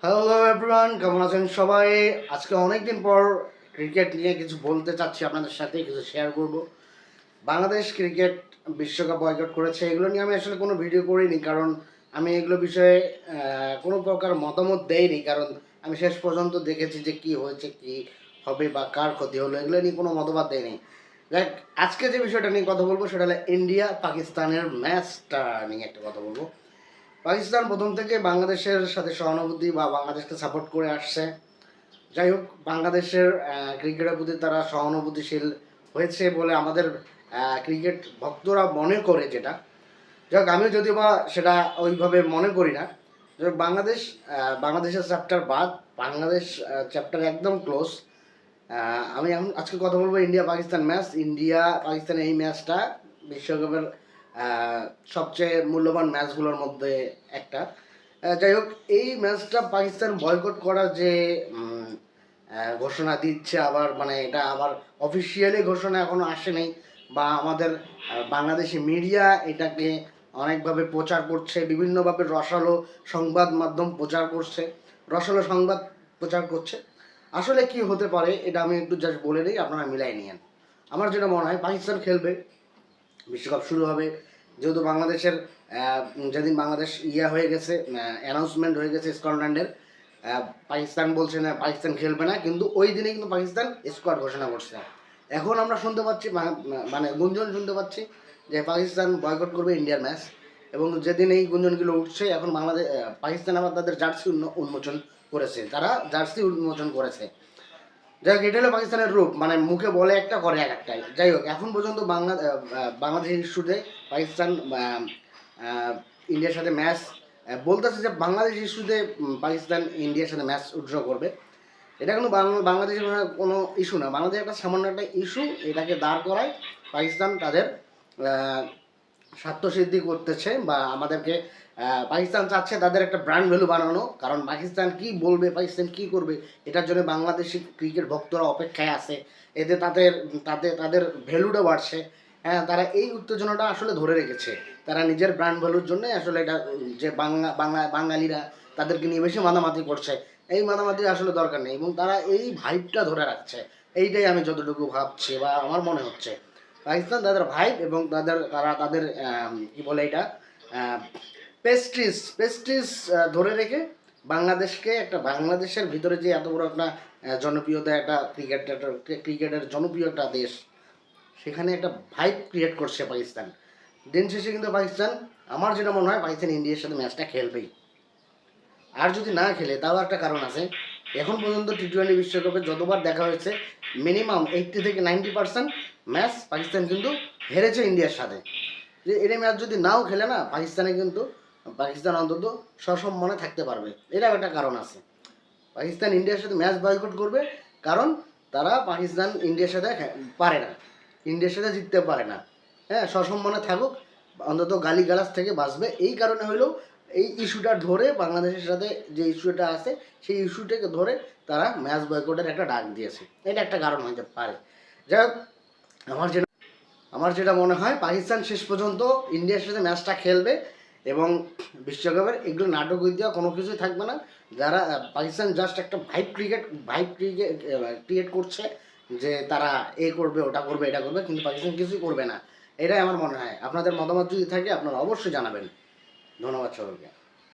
Hello everyone, কেমন আছেন সবাই? আজকে অনেকদিন পর ক্রিকেট নিয়ে কিছু বলতে চাচ্ছি, আপনাদের সাথে কিছু শেয়ার করব। বাংলাদেশ ক্রিকেট বিশ্বকাপ বয়কট করেছে, এগুলো নিয়ে আমি আসলে কোনো ভিডিও করিনি, কারণ আমি এগুলো বিষয়ে কোনো প্রকার মতামত দেইনি, কারণ আমি শেষ পর্যন্ত দেখেছি যে কি হয়েছে, কি হবে বা কার ক্ষতি হলো, এগুলো নিয়ে কোনো মতবাদ দেয়নি। দেখ, আজকে যে বিষয়টা নিয়ে কথা বলবো সেটা হলো ইন্ডিয়া পাকিস্তানের ম্যাচটা নিয়ে একটা কথা বলবো। পাকিস্তান প্রথম থেকে বাংলাদেশের সাথে সহানুভূতি বা বাংলাদেশকে সাপোর্ট করে আসছে। যাই হোক, বাংলাদেশের ক্রিকেটের প্রতি তারা সহানুভূতিশীল হয়েছে বলে আমাদের ক্রিকেট ভক্তরা মনে করে, যেটা যাই হোক, আমিও যদিও বা সেটা ওইভাবে মনে করি না। যাই হোক, বাংলাদেশের চ্যাপ্টার বাদ, বাংলাদেশ চ্যাপ্টার একদম ক্লোজ। আমি এখন আজকে কথা বলবো India Pakistan match. India Pakistan এই ম্যাচটা বিশ্বকাপের সবচেয়ে মূল্যবান ম্যাচগুলোর মধ্যে একটা। যাই হোক, এই ম্যাচটা পাকিস্তান বয়কট করার যে ঘোষণা দিচ্ছে, আবার মানে এটা আবার অফিসিয়ালি ঘোষণা এখনো আসে নাই, বা আমাদের বাংলাদেশি মিডিয়া এটাকে অনেকভাবে প্রচার করছে, বিভিন্নভাবে রসালো সংবাদ মাধ্যম প্রচার করছে, রসালো সংবাদ প্রচার করছে। আসলে কি হতে পারে এটা আমি একটু জাস্ট বলে দিই, আপনারা মিলাই নিয়েন। আমার যেটা মনে হয়, পাকিস্তান খেলবে, বিশ্বকাপ শুরু হবে, যেহেতু বাংলাদেশের যেদিন বাংলাদেশ হয়ে গেছে, অ্যানাউন্সমেন্ট হয়ে গেছে স্কটল্যান্ডের, পাকিস্তান বলছে না পাকিস্তান খেলবে না, কিন্তু ওই দিনে কিন্তু পাকিস্তান স্কোয়াড ঘোষণা করছে। এখন আমরা শুনতে পাচ্ছি, মানে গুঞ্জন শুনতে পাচ্ছি যে পাকিস্তান বয়কট করবে ইন্ডিয়ার ম্যাচ। এবং যেদিন এই গুঞ্জনগুলো উঠছে, এখন পাকিস্তান আবার তাদের জার্সি উন্মোচন করেছে, তারা জার্সি উন্মোচন করেছে। যাই হোক, এটা হলো পাকিস্তানের রূপ, মানে মুখে বলে একটা করে এক একটাই। যাই হোক, এখন পর্যন্ত বাংলাদেশের ইস্যুতে পাকিস্তান ইন্ডিয়ার সাথে ম্যাচ বলতেছে যে বাংলাদেশ ইস্যুতে পাকিস্তান ইন্ডিয়ার সাথে ম্যাচ উইথড্র করবে। এটা কিন্তু বাংলাদেশের কোনো ইস্যু না, বাংলাদেশের একটা সামান্য একটা ইস্যু, এটাকে দাঁড় করায় পাকিস্তান তাদের স্বার্থসিদ্ধি করতেছে, বা আমাদেরকে পাকিস্তান চাচ্ছে তাদের একটা ব্র্যান্ড ভ্যালু বানানো, কারণ পাকিস্তান কি বলবে, পাকিস্তান কি করবে, এটার জন্য বাংলাদেশি ক্রিকেট ভক্তরা অপেক্ষায় আছে। এতে তাদের তাদের তাদের ভ্যালুটা বাড়ছে। হ্যাঁ, তারা এই উত্তেজনাটা আসলে ধরে রেখেছে, তারা নিজের ব্র্যান্ড ভ্যালুর জন্য আসলে এটা, যে বাঙালিরা তাদেরকে নিয়ে বেশি মাতামাতি করছে, এই মাতামাতি আসলে দরকার নেই, এবং তারা এই ভাইবটা ধরে রাখছে। এইটাই আমি যতটুকু ভাবছি বা আমার মনে হচ্ছে, পাকিস্তান তাদের ভাইব এবং তাদের কি বলে এটা, পেস্ট্রিজ ধরে রেখে বাংলাদেশকে, একটা বাংলাদেশের ভিতরে যে এত বড় একটা জনপ্রিয়তা, একটা ক্রিকেটের জনপ্রিয় একটা দেশ, সেখানে একটা ভাইব ক্রিয়েট করছে পাকিস্তান। দিন শেষে কিন্তু পাকিস্তান, আমার যেটা মনে হয়, পাকিস্তান ইন্ডিয়ার সাথে ম্যাচটা খেলবেই। আর যদি না খেলে তাও একটা কারণ আছে। এখন পর্যন্ত টি-20 বিশ্বকাপে যতবার দেখা হয়েছে, মিনিমাম 80 থেকে 90% ম্যাচ পাকিস্তান কিন্তু হেরেছে ইন্ডিয়ার সাথে। যে এই ম্যাচ যদি নাও খেলে না, পাকিস্তান অন্তত সসম্মানে থাকতে পারবে, এটাও একটা কারণ আছে। পাকিস্তান ইন্ডিয়ার সাথে ম্যাচ বয়কট করবে, কারণ তারা পাকিস্তান ইন্ডিয়ার সাথে পারে না, ইন্ডিয়ার সাথে জিততে পারে না। হ্যাঁ, সসম্মানে থাকুক, অন্তত গালিগালাজ থেকে বাঁচবে, এই কারণে হইলেও এই ইস্যুটা ধরে, বাংলাদেশের সাথে যে ইস্যুটা আছে সেই ইস্যুটাকে ধরে তারা ম্যাচ বয়কটের একটা ডাক দিয়েছে, এটা একটা কারণ হতে পারে। যাই হোক, আমার যেটা মনে হয়, পাকিস্তান শেষ পর্যন্ত ইন্ডিয়ার সাথে ম্যাচটা খেলবে, এবং বিশ্বকাপের এগুলো নাটক দেওয়া কোনো কিছুই থাকবে না। যারা পাকিস্তান জাস্ট একটা ভাইব ক্রিয়েট ক্রিয়েট করছে, যে তারা এ করবে, ওটা করবে, এটা করবে, কিন্তু পাকিস্তান কিছুই করবে না। এটাই আমার মনে হয়। আপনাদের মতামত যদি থাকে আপনারা অবশ্যই জানাবেন। ধন্যবাদ সবাইকে।